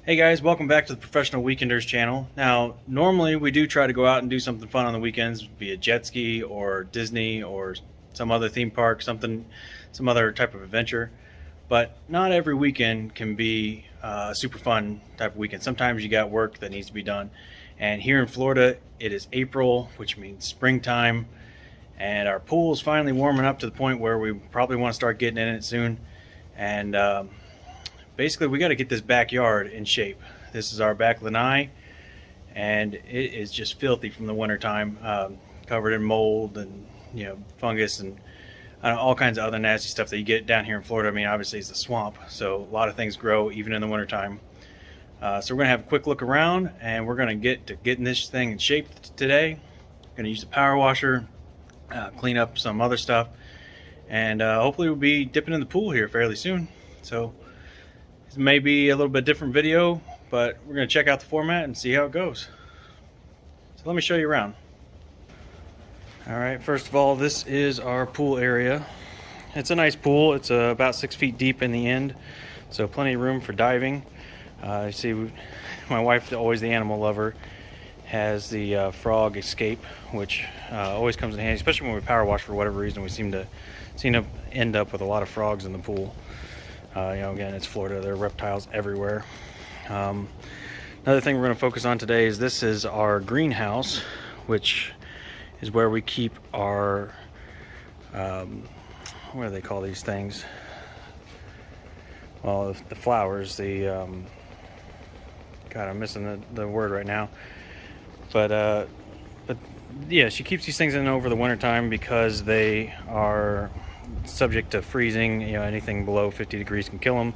Hey guys, welcome back to the Professional Weekenders channel. Now, normally we do try to go out and do something fun on the weekends, be it jet ski or Disney or some other theme park, some other type of adventure. But not every weekend can be a super fun type of weekend. Sometimes you got work that needs to be done. And here in Florida, it is April, which means springtime. And our pool is finally warming up to the point where we probably want to start getting in it soon. And basically, we got to get this backyard in shape. This is our back lanai, and it is just filthy from the wintertime, covered in mold and fungus and all kinds of other nasty stuff that you get down here in Florida. I mean, obviously it's a swamp, so a lot of things grow even in the wintertime. So we're gonna have a quick look around, and we're gonna get to getting this thing in shape today. Gonna use the power washer, clean up some other stuff, and hopefully we'll be dipping in the pool here fairly soon. So this may be a little bit different video, but we're going to check out the format and see how it goes. So let me show you around. Alright, first of all, this is our pool area. It's a nice pool. It's about 6 feet deep in the end, so plenty of room for diving. You see, my wife, always the animal lover, has the frog escape, which always comes in handy, especially when we power wash. For whatever reason, we seem to end up with a lot of frogs in the pool. Again, it's Florida. There are reptiles everywhere. Another thing we're going to focus on today is this is our greenhouse, which is where we keep our, what do they call these things? Well, the flowers, God, I'm missing the word right now. But yeah, she keeps these things in over the wintertime because they are subject to freezing. Anything below 50 degrees can kill them,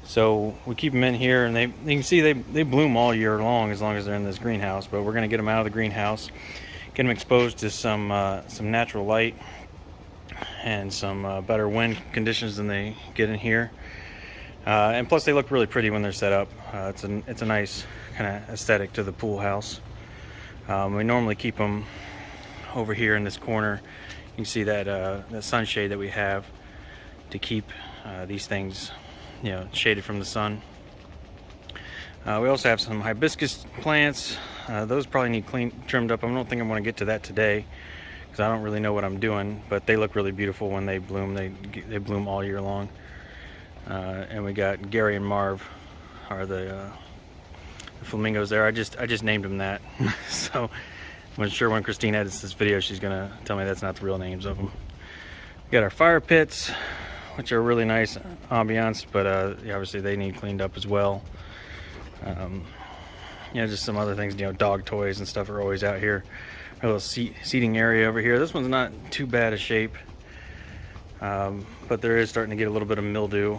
so we keep them in here, and you can see they bloom all year long as they're in this greenhouse. But we're going to get them out of the greenhouse, get them exposed to some natural light and some better wind conditions than they get in here, and plus they look really pretty when they're set up. It's a nice kind of aesthetic to the pool house. We normally keep them over here in this corner. You can see that sunshade that we have to keep these things, shaded from the sun. We also have some hibiscus plants. Those probably need trimmed up. I don't think I'm going to get to that today because I don't really know what I'm doing, but they look really beautiful when they bloom. They bloom all year long. And we got Gary and Marv are the flamingos there. I just named them that. So I'm sure when Christine edits this video, she's gonna tell me that's not the real names of them. We got our fire pits, which are really nice ambiance, but obviously they need cleaned up as well. Just some other things, dog toys and stuff are always out here. Our little seating area over here. This one's not too bad a shape, but there is starting to get a little bit of mildew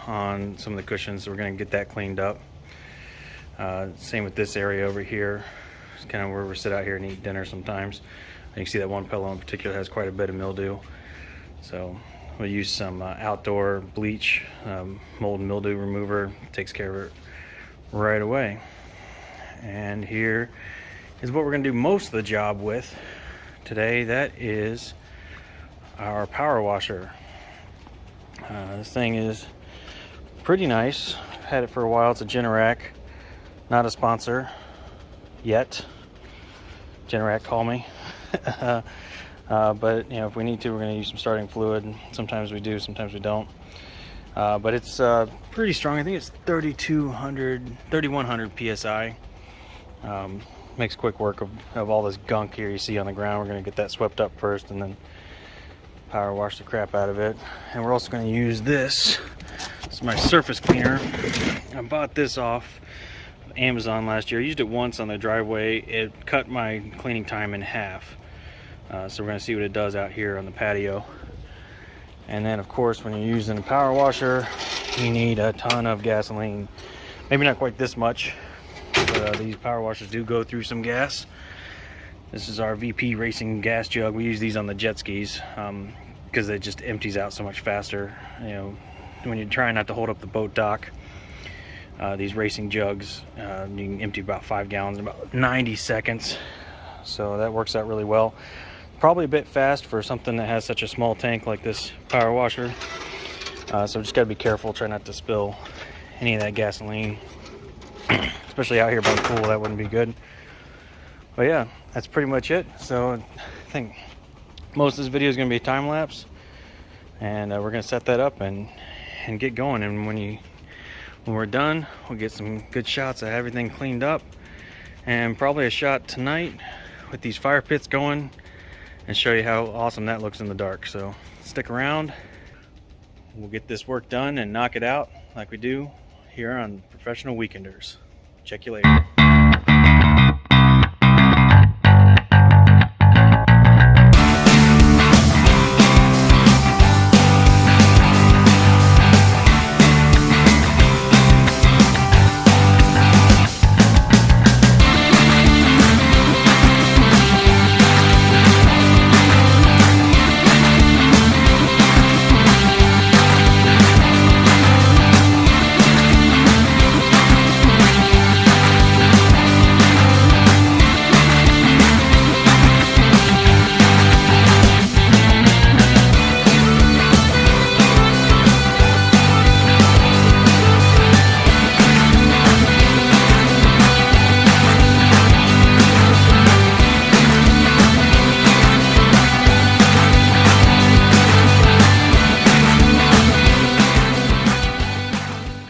on some of the cushions, so we're gonna get that cleaned up. Same with this area over here. It's kind of where we sit out here and eat dinner sometimes. You can see that one pillow in particular has quite a bit of mildew. So we'll use some outdoor bleach, mold and mildew remover. Takes care of it right away. And here is what we're going to do most of the job with today. That is our power washer. This thing is pretty nice. I've had it for a while. It's a Generac. Not a sponsor yet. Generac, call me. But if we need to, we're going to use some starting fluid. Sometimes we do, sometimes we don't. But it's pretty strong. I think it's 3100 psi. Makes quick work of all this gunk here you see on the ground. We're going to get that swept up first and then power wash the crap out of it. And we're also going to use this. This is my surface cleaner. I bought this off Amazon last year. I used it once on the driveway. It cut my cleaning time in half. So we're going to see what it does out here on the patio. And then of course, when you're using a power washer, you need a ton of gasoline. Maybe not quite this much, but these power washers do go through some gas. This is our VP Racing gas jug. We use these on the jet skis because it just empties out so much faster. When you're trying not to hold up the boat dock, these racing jugs, you can empty about 5 gallons in about 90 seconds. So that works out really well. Probably a bit fast for something that has such a small tank like this power washer. So just got to be careful, try not to spill any of that gasoline especially out here by the pool. That wouldn't be good. But yeah, that's pretty much it. So I think most of this video is going to be a time lapse, and we're going to set that up and get going. And when we're done, we'll get some good shots of everything cleaned up, and probably a shot tonight with these fire pits going, and show you how awesome that looks in the dark. So stick around. We'll get this work done and knock it out like we do here on Professional Weekenders. Check you later.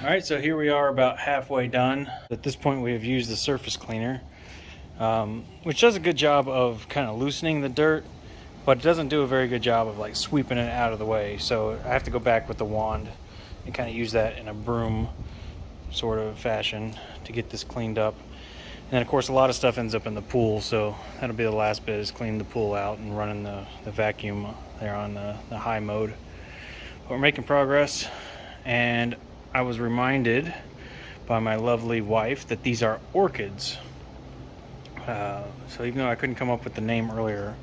Alright, so here we are about halfway done. At this point we have used the surface cleaner, which does a good job of kind of loosening the dirt, but it doesn't do a very good job of like sweeping it out of the way. So I have to go back with the wand and kind of use that in a broom sort of fashion to get this cleaned up. And then of course a lot of stuff ends up in the pool, so that'll be the last bit, is cleaning the pool out and running the vacuum there on the high mode. But we're making progress, and I was reminded by my lovely wife that these are orchids. So even though I couldn't come up with the name earlier,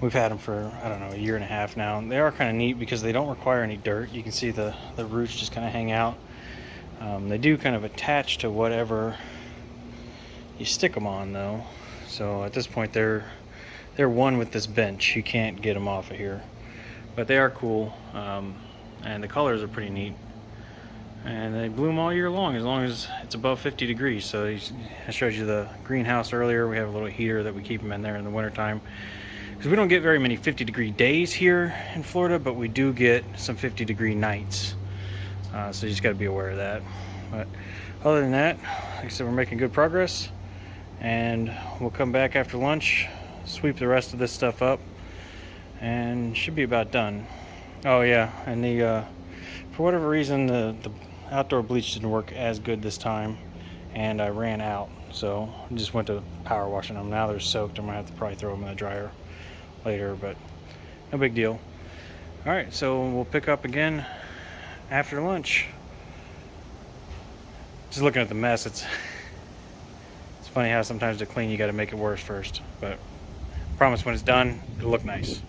we've had them for, I don't know, a year and a half now. And they are kind of neat because they don't require any dirt. You can see the roots just kind of hang out. They do kind of attach to whatever you stick them on though. So at this point they're one with this bench. You can't get them off of here. But they are cool, and the colors are pretty neat. And they bloom all year long as it's above 50 degrees. So I showed you the greenhouse earlier. We have a little heater that we keep them in there in the wintertime, because we don't get very many 50-degree days here in Florida, but we do get some 50-degree nights. So you just got to be aware of that. But other than that, like I said, we're making good progress, and we'll come back after lunch, sweep the rest of this stuff up, and should be about done. Oh yeah, and for whatever reason the outdoor bleach didn't work as good this time, and I ran out, so I just went to power washing them. Now they're soaked. I'm gonna have to probably throw them in the dryer later, but no big deal. All right, so we'll pick up again after lunch. Just looking at the mess, it's funny how sometimes to clean you got to make it worse first, but I promise when it's done it'll look nice.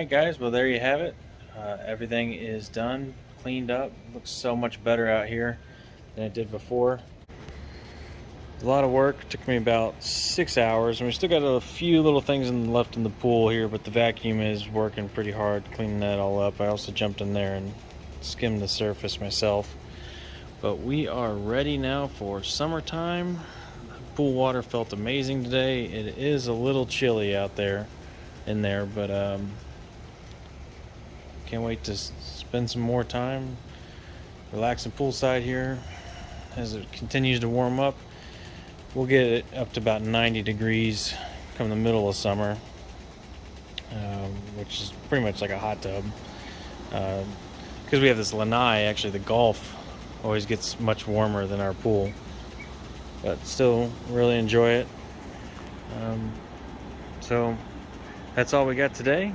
Alright guys, well there you have it. Everything is done, cleaned up. Looks so much better out here than it did before. A lot of work, took me about 6 hours, and we still got a few little things left in the pool here, but the vacuum is working pretty hard cleaning that all up. I also jumped in there and skimmed the surface myself. But we are ready now for summertime. The pool water felt amazing today. It is a little chilly out there in there, but can't wait to spend some more time relaxing poolside here as it continues to warm up. We'll get it up to about 90 degrees come the middle of summer, which is pretty much like a hot tub. Because we have this lanai, actually the Gulf always gets much warmer than our pool, but still really enjoy it. So that's all we got today.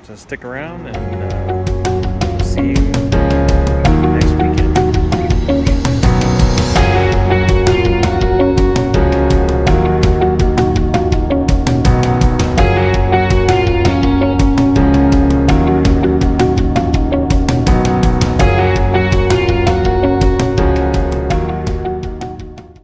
So stick around and see you